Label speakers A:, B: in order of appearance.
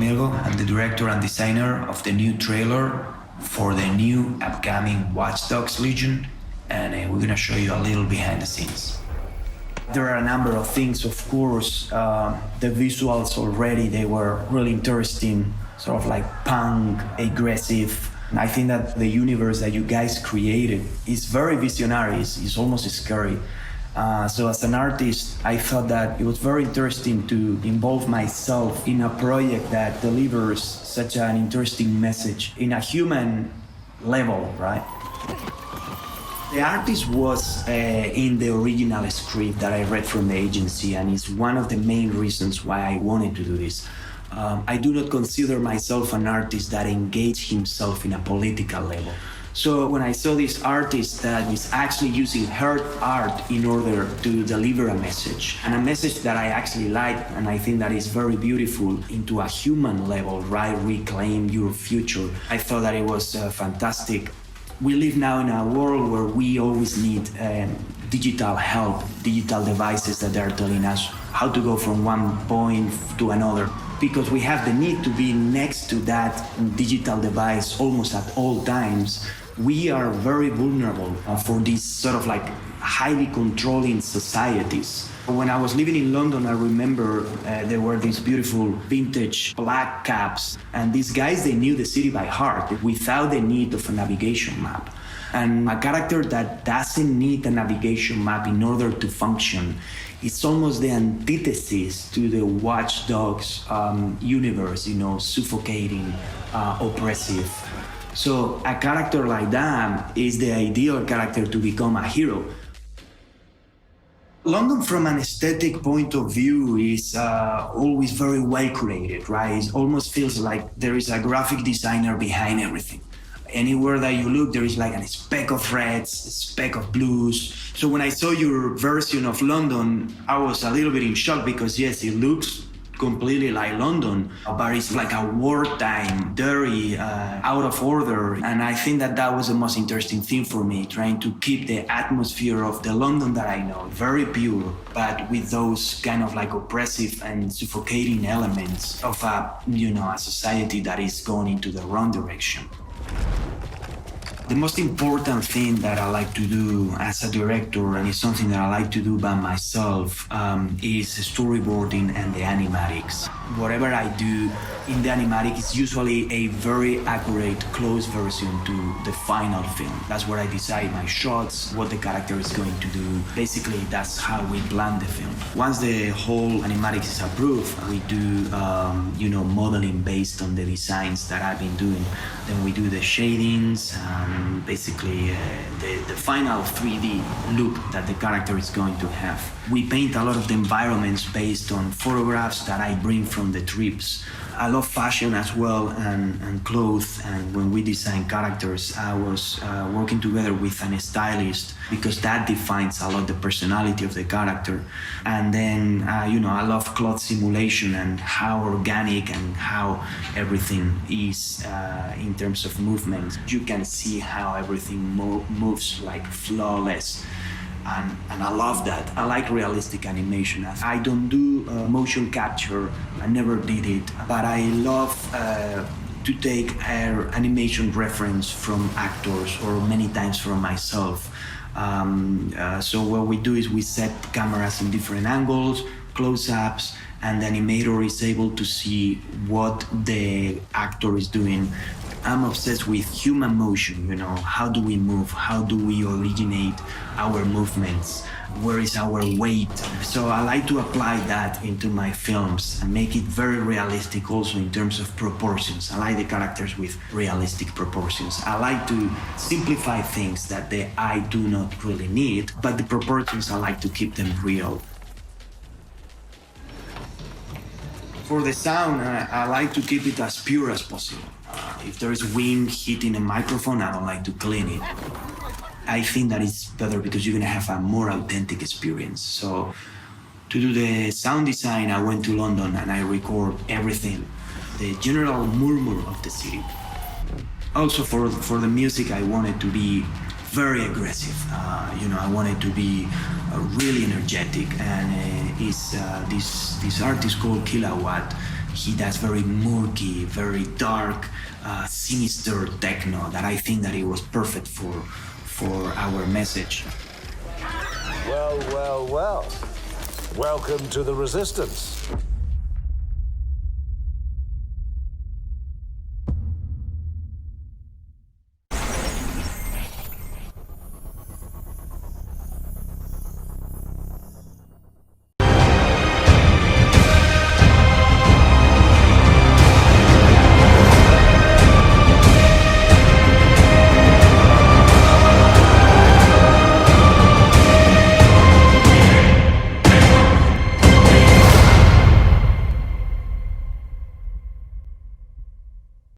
A: Mielgo. I'm the director and designer of the new trailer for the new upcoming Watch Dogs Legion, and we're gonna show you a little behind the scenes. There are a number of things, of course. The visuals already, they were really interesting, sort of like punk, aggressive. I think that the universe that you guys created is very visionary, it's almost scary. So as an artist, I thought that it was very interesting to involve myself in a project that delivers such an interesting message in a human level, right? The artist was in the original script that I read from the agency, and it's one of the main reasons why I wanted to do this. I do not consider myself an artist that engaged himself in a political level. So when I saw this artist that is actually using her art in order to deliver a message, and a message that I actually like, and I think that is very beautiful into a human level, right? Reclaim your future. I thought that it was fantastic. We live now in a world where we always need digital help, digital devices that are telling us how to go from one point to another, because we have the need to be next to that digital device almost at all times. We are very vulnerable for these sort of like highly controlling societies. When I was living in London, I remember there were these beautiful vintage black cabs, and these guys, they knew the city by heart without the need of a navigation map. And a character that doesn't need a navigation map in order to function, it's almost the antithesis to the Watch Dogs universe, you know, suffocating, oppressive. So a character like that is the ideal character to become a hero. London, from an aesthetic point of view, is always very well curated, right? It almost feels like there is a graphic designer behind everything. Anywhere that you look, there is like a speck of reds, a speck of blues. So when I saw your version of London, I was a little bit in shock because yes, it looks completely like London, but it's like a wartime, dirty, out of order. And I think that that was the most interesting thing for me, trying to keep the atmosphere of the London that I know, very pure, but with those kind of like oppressive and suffocating elements of a society that is going into the wrong direction. The most important thing that I like to do as a director, and it's something that I like to do by myself, is storyboarding and the animatics. Whatever I do in the animatic is usually a very accurate, close version to the final film. That's where I decide my shots, what the character is going to do. Basically, that's how we plan the film. Once the whole animatic is approved, we do, modeling based on the designs that I've been doing. Then we do the shadings, basically the final 3D look that the character is going to have. We paint a lot of the environments based on photographs that I bring from the trips. I love fashion as well and clothes, and when we design characters, I was working together with a stylist because that defines a lot the personality of the character. And then, I love cloth simulation and how organic and how everything is in terms of movement. You can see how everything moves like flawless. And I love that. I like realistic animation. I don't do motion capture. I never did it. But I love to take animation reference from actors or many times from myself. So what we do is we set cameras in different angles, close-ups, and the animator is able to see what the actor is doing. I'm obsessed with human motion, how do we move? How do we originate our movements? Where is our weight? So I like to apply that into my films and make it very realistic also in terms of proportions. I like the characters with realistic proportions. I like to simplify things that the eye do not really need, but the proportions I like to keep them real. For the sound, I like to keep it as pure as possible. If there is wind hitting a microphone, I don't like to clean it. I think that it's better because you're gonna have a more authentic experience. So to do the sound design, I went to London and I record everything, the general murmur of the city. Also for the music, I wanted to be very aggressive. I wanted to be really energetic, and this artist called Kilowatt. he does very murky, very dark, sinister techno that I think that it was perfect for our message.
B: Well, well, well. Welcome to the Resistance.